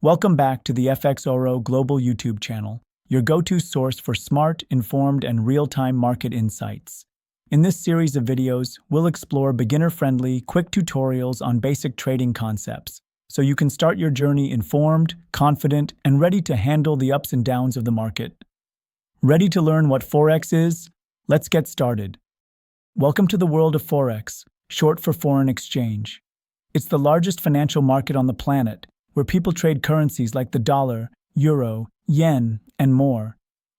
Welcome back to the FXORO Global YouTube channel, your go-to source for smart, informed, and real-time market insights. In this series of videos, we'll explore beginner-friendly, quick tutorials on basic trading concepts, so you can start your journey informed, confident, and ready to handle the ups and downs of the market. Ready to learn what Forex is? Let's get started. Welcome to the world of Forex, short for foreign exchange. It's the largest financial market on the planet, where people trade currencies like the dollar, euro, yen, and more.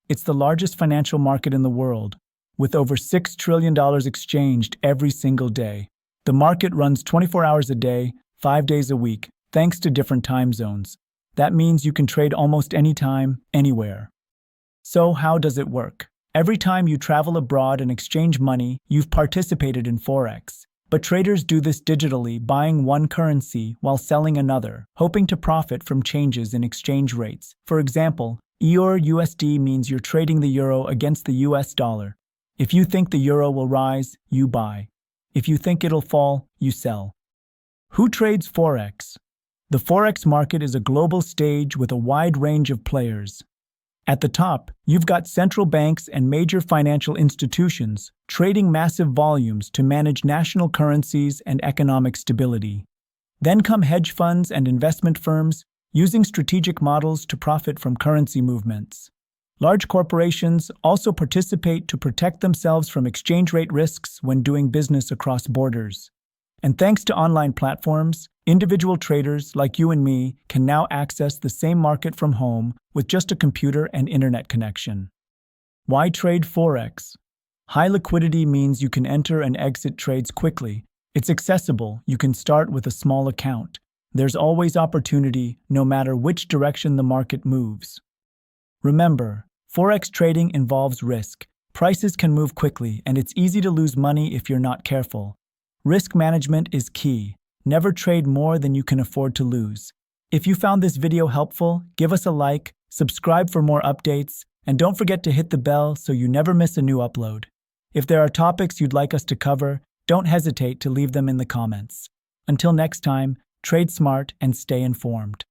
It's the largest financial market in the world, with over $6 trillion exchanged every single day. The market runs 24 hours a day, 5 days a week, thanks to different time zones. That means you can trade almost anytime, anywhere. So how does it work? Every time you travel abroad and exchange money, you've participated in Forex. But traders do this digitally, buying one currency while selling another, hoping to profit from changes in exchange rates. For example, EUR/USD means you're trading the euro against the US dollar. If you think the euro will rise, you buy. If you think it'll fall, you sell. Who trades Forex? The Forex market is a global stage with a wide range of players. At the top, you've got central banks and major financial institutions trading massive volumes to manage national currencies and economic stability. Then come hedge funds and investment firms using strategic models to profit from currency movements. Large corporations also participate to protect themselves from exchange rate risks when doing business across borders. And thanks to online platforms, individual traders like you and me can now access the same market from home with just a computer and internet connection. Why trade Forex? High liquidity means you can enter and exit trades quickly. It's accessible. You can start with a small account. There's always opportunity, no matter which direction the market moves. Remember, Forex trading involves risk. Prices can move quickly, and it's easy to lose money if you're not careful. Risk management is key. Never trade more than you can afford to lose. If you found this video helpful, give us a like, subscribe for more updates, and don't forget to hit the bell so you never miss a new upload. If there are topics you'd like us to cover, don't hesitate to leave them in the comments. Until next time, trade smart and stay informed.